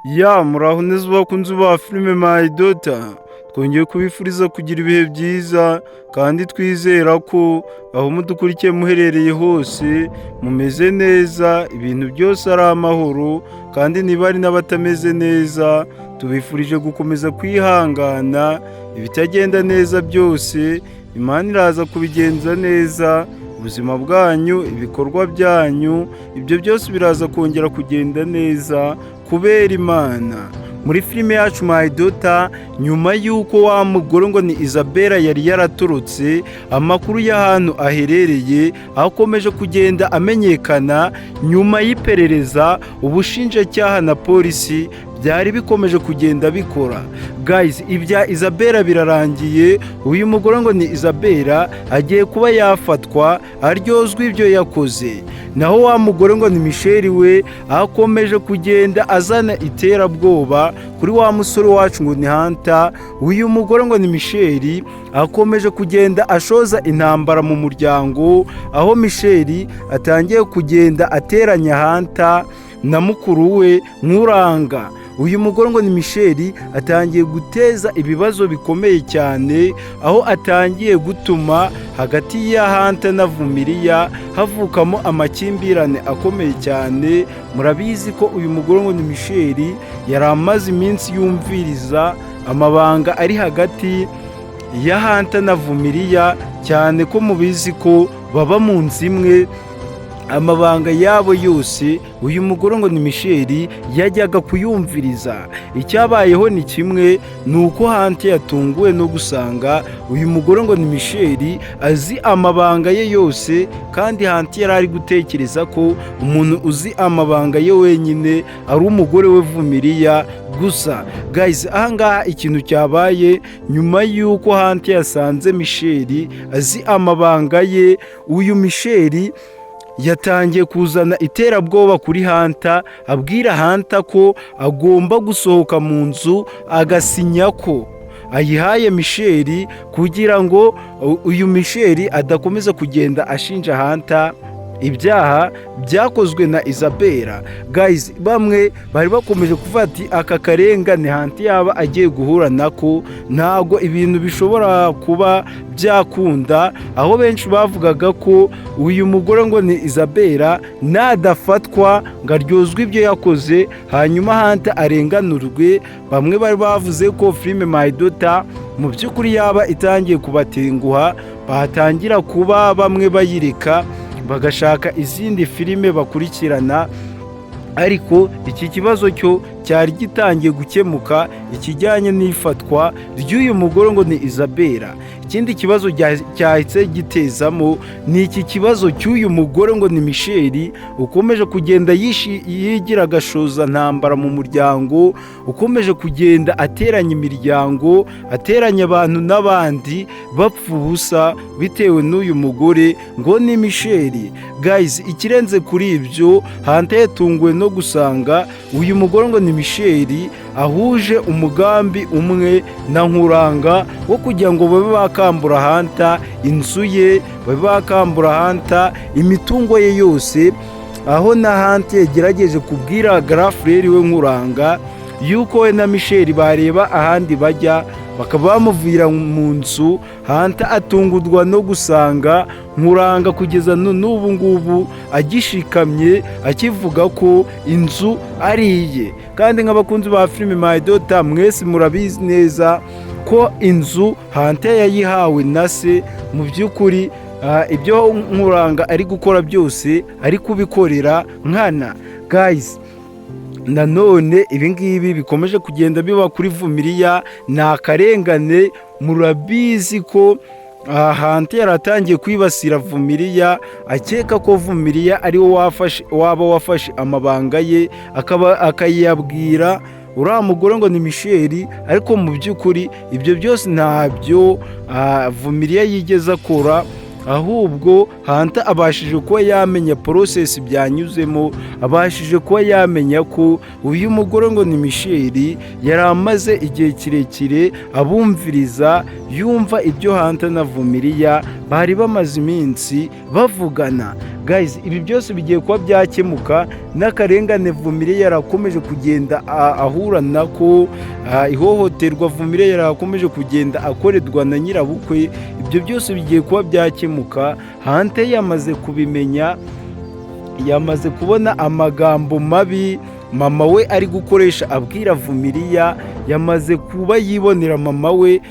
Muraho neza bakunzi ba filime My Daughter, twongeye kubifuriza kugira ibihe byiza kandi twizera ko aho mudukurikiye muherereye hose mumeze neza, ibintu byose ari amahoro, kandi niba ari n'abatameze neza tubifurije gukomeza kwihangana. Ibitagenda neza byose Imana iraza kubigenza neza, ubuzima bwanyu, ibikorwa byanyu, ibyo byose biraza kongera kugenda neza kubera Imana. Muri filime yacu My Daughter, nyuma y'uko wa mugore ngo ni Isabella yari yaraturutse, amakuru y'ahantu aherereye akomeje kugenda amenyekana nyuma y'iperereza ubushinjacyaha na polisi byari bikomeje kugenda bikora. Guys, ibya Isabella birarangiye. Uyu mugore ngo ni Isabella agiye kuba yafatwa aryozwa ibyo yakoze. Naho wa mugore ngo ni Michelle we akomeje kugenda azana iterabwoba kuri wa musore wacu ngo ni Hunter. Uyu mugore ngo ni Michelle akomeje kugenda ashoza intambara mu muryango, aho Michelle atangiye kugenda ateranya Hunter na mukuru we Nkuranga. Uyu mugore ngo ni Michelle atangiye guteza ibibazo bikomeye cyane, aho atangiye gutuma hagati ya Hunter na Vumiliya havukamo amakimbirane akomeye cyane. Murabizi ko uyu mugore ngo ni Michelle yari amaze iminsi yumviriza amabanga ari hagati ya Hunter na Vumiliya, cyane ko mubizi ko baba mu nzu imwe. Amabanga yabo yose uyu mugore ngo ni Michelle yajyaga kuyumviriza. Icyabayeho ni kimwe, ni uko Hunter yatunguwe no gusanga uyu mugore ngo ni Michelle azi amabanga ye yose, kandi Hunter yari ari gutekereza ko umuntu uzi amabanga ye wenyine ari umugore we Vumiliya gusa. Guys, ahangaha ikintu cyabaye nyuma y'uko Hunter yasanze Michelle azi amabanga ye, uyu Michelle yatangiye kuzana iterabwoba kuri Hunter, abwira Hunter ko agomba gusohoka mu nzu agasinya ko ayihaye Michelle, kugira ngo uyu Michelle adakomeza kugenda ashinja Hunter ibyaha byakozwe na Isabella. Guys, bamwe bari bakomeje kuvuga ati aka karengane Hunter yaba agiye guhura nako ntabwo ibintu bishobora kuba byakunda, aho benshi bavugaga ko uyu mugore ngo ni Isabella nadafatwa ngo aryozwe ibyo yakoze hanyuma Hunter arenganurwe. Bamwe bari bavuze ko filime My Daughter mu by'ukuri yaba itangiye kubatenguha, batangira kuba bamwe bayireka bagashaka izindi filime bakurikirana. Ariko iki kibazo cyo cyari gitangiye gukemuka, ikijyanye n'ifatwa ry'uyu mugore ngo ni Isabella. Ikindi kibazo cyahise gitezamo ni iki kibazo cy'uyu mugore ngo ni Michelle ukomeje kugenda yigira agashoza ntambara mu muryango, ukomeje kugenda ateranya imiryango, ateranya abantu n'abandi bapfa ubusa bitewe n'uyu mugore ngo ni Michelle. Guys, ikirenze kuri ibyo, Hunter yatunguwe no gusanga uyu mugore ngo ni Michelle ahuje umugambi umwe na Nkuranga wo kugira ngo babe bakambura Hunter inzu ye, babe bakambura Hunter imitungo ye yose, aho na Hunter yagerageje kubwira Grafrere we Nkuranga yuko we na Michelle bareba ahandi bajya bakaba bamuvira mu nzu. Hunter atungurwa no gusanga Nkuranga kugeza n'ubu ngubu agishikamye akivuga ko inzu ari iye. Kandi nk'abakunzi ba filime My Daughter, mwese murabizi neza ko inzu Hunter yayihawe na se. Mu by'ukuri ibyo Nkuranga ari gukora byose ari kubikorera nkana. Guys, nanone ibingibi bikomeje kugenda biba kuri Vumiliya ni akarengane. Murabizi ko Hunter yaratangiye kwibasira Vumiliya, akeka ko Vumiliya ari waba wafashe amabanga ye akayabwira uriya mugore ngo ni Michelle. Ariko mu by'ukuri ibyo byose ntabyo Vumiliya yigeze akora, ahubwo Hunter abashije kuba yamenya process byanyuzemo, abashije kuba yamenya ko uyu mugore ngo ni Michelle yari amaze igihe kirekire abumviriza, yumva ibyo Hunter na Vumiliya bari bamaze iminsi bavugana. guys, ibi byose bigiye kuba byakemuka n'akarengane Vumilia yarakomeje kugenda ahura nako, ihohoterwa Vumilia yarakomeje kugenda akorerwa na nyirabukwe, ibyo byose bigiye kuba byakemuka. Hunter yamaze kubimenya, yamaze kubona amagambo mabi mama we ari gukoresha abwira Vumilia, yamaze kuba yibonera mama we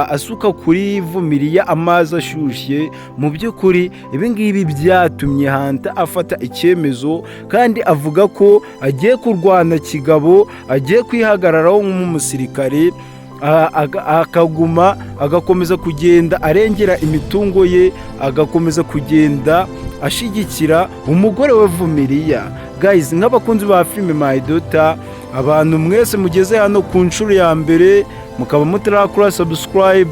asuka kuri Vumilia amazi ashyushye. Mu by'ukuri ibi ngibi byatumye Hunter afata icyemezo kandi avuga ko agiye kurwana kigabo, agiye kwihagararaho nk'umusirikare, agakomeza kugenda arengera imitungo ye, agakomeza kugenda ashyigikira umugore we Vumilia. Guys, nk'abakunzi ba filime My Daughter, abantu mwese mugeze hano ku nshuro ya mbere mukaba mutarakora subscribe,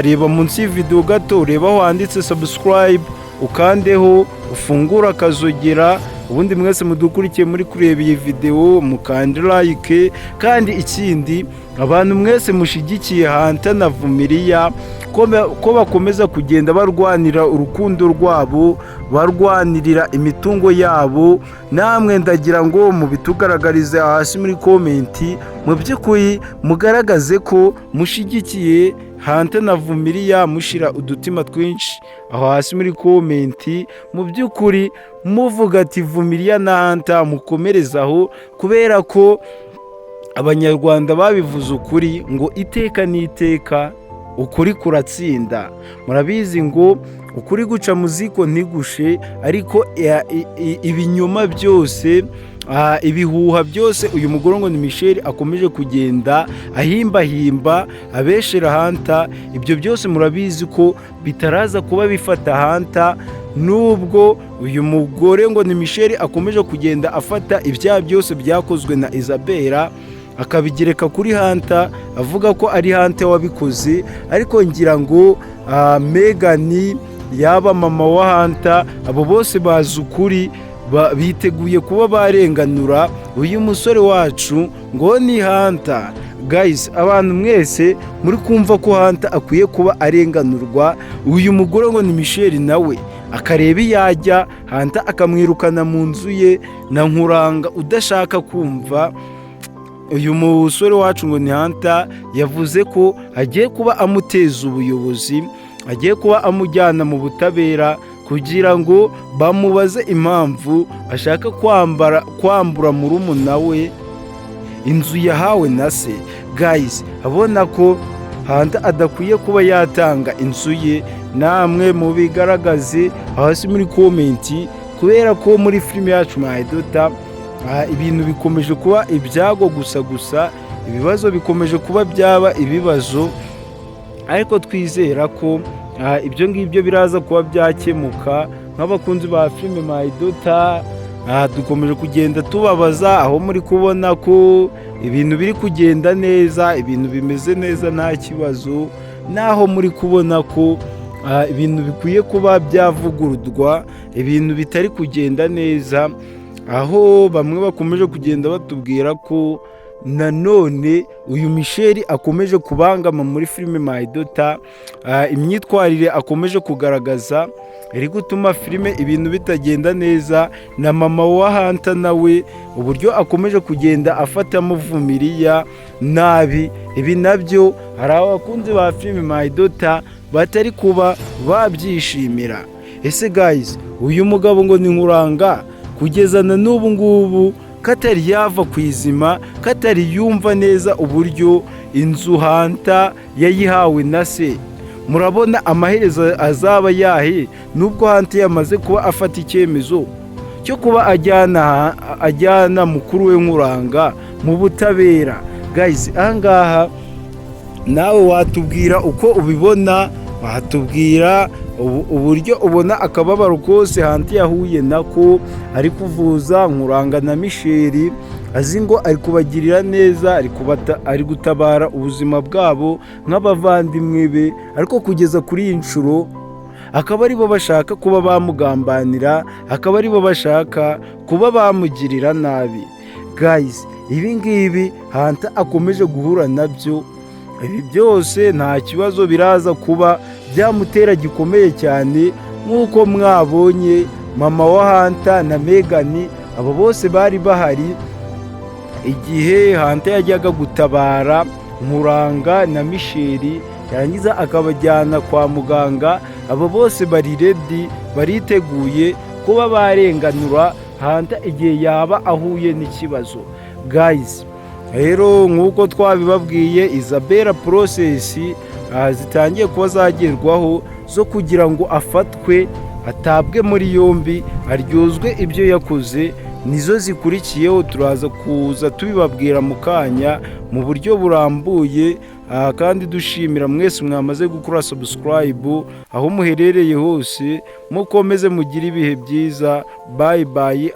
reba munsi y'ivideo gato, reba aho handitse subscribe, ukandeho ufungura akazogera, ubundi mwese mudukurikiye muri kureba iyi video mukande like. Kandi ikindi, abantu mwese mushigikiye Hunter na Vumilia ko bakomeza kugenda barwanira urukundo rwabo, barwanirira imitungo yabo, namwe ndagira ngo mubitugaragarize hasi muri komenti, mu by'ukuri mugaragaze ko mushigikiye Hunter na Vumilia, mushira udutima twinshi aho hasi muri komenti, mu by'ukuri muvuga ati Vumilia na Hunter mukomerezaho, kubera ko abanyarwanda babivuze ukuri ngo iteka n'iteka ukuri kuratsinda. Murabizi ngo ukuri guca mu ziko ntigushe, ariko ibinyoma byose, ibihuha byose uyu mugore ngo ni Michelle akomeje kugenda ahimbahimba abeshera Hunter, ibyo byose murabizi ko bitaraza kuba bifata Hunter, nubwo uyu mugore ngo ni Michelle akomeje kugenda afata ibyaha byose byakozwe na Isabella akabigereka kuri Hunter, avuga ko ari Hunter wabikoze. Ariko ngira ngo Megan yaba mama wa Hunter, abo bose bazi ukuri, biteguye kuba barenganura uyu musore wacu ngo ni Hunter. Guys, abantu mwese muri kumva ko Hunter akwiye kuba arenganurwa, uyu mugore ngo ni Michelle nawe akareba iyajya, Hunter akamwirukana mu nzu ye na nkuranga udashaka kumva. Uyu musore wacu ngo ni Hunter yavuze ko agiye kuba amuteza ubuyobozi, agiye kuba amujyana mu butabera kugira ngo bamubaze impamvu ashaka kwambura murumuna we inzu yahawe na se. Guys, abona ko Hunter adakwiye kuba yatanga inzu ye, namwe mubigaragaze hasi muri komenti, kubera ko muri filime yacu My Daughter ibintu bikomeje kuba ibyago gusa, ibibazo bikomeje kuba byaba ibibazo, ariko twizera ko ibyo ngibyo biraza kuba byakemuka. Nk'abakunzi ba filime My Daughter, dukomeje kugenda tubabaza aho muri kubona ko ibintu biri kugenda neza, ibintu bimeze neza nta kibazo, naho muri kubona ko ibintu bikwiye kuba byavugururwa, ibintu bitari kugenda neza, aho bamwe bakomeje kugenda batubwira ko nanone uyu Michelle akomeje kubangama muri filime My Daughter, imyitwarire akomeje kugaragaza iri gutuma filime ibintu bitagenda neza, na mama wa Hunter nawe uburyo akomeje kugenda afatamo Vumilia nabi. Ibi nabyo hari abakunzi ba filime My Daughter batari kuba babyishimira. Ese guys, uyu mugabo ngo ni nkuranga kugeza na n'ubu ngubu katari yava ku izima, katari yumva neza uburyo inzu Hunter yayihawe na se. Murabona amaherezo azaba yahe, nubwo Hunter yamaze kuba afata icyemezo cyo kuba ajyana mukuru we nkuranga mu butabera. Guys, ahangaha nawe watubwira uko ubibona, watubwira uburyo ubona akababaro kose Hunter yahuye nako ari kuvuza nkuranga na Michelle, azi ngo ari kubagirira neza, ari gutabara ubuzima bwabo nk'abavandimwe be, ariko kugeza kuri iyi nshuro akaba aribo bashaka kuba bamugambanira, akaba aribo bashaka kuba bamugirira nabi. Guys, ibi ngibi Hunter akomeje guhura nabyo, ibi byose nta kibazo biraza kuba byamutera gikomeye cyane, nk'uko mwabonye mama wa Hunter na Megan, abo bose bari bahari igihe Hunter yajyaga gutabara Nkuranga na Michel, yarangiza akabajyana kwa muganga. Abo bose bari ready, bariteguye kuba barenganura Hunter igihe yaba ahuye n'ikibazo. Guys, rero nk'uko twabibabwiye, Isabella process zitangiye kuba zagerwaho zo kugira ngo afatwe, atabwe muri yombi, aryozwe ibyo yakoze, nizo zikurikiyeho. turaza kuza tubibabwira mu kanya mu buryo burambuye, kandi dushimira mwese mwamaze gukora subscribe aho muherereye hose. Mukomeze mugire ibihe byiza. Bye bye.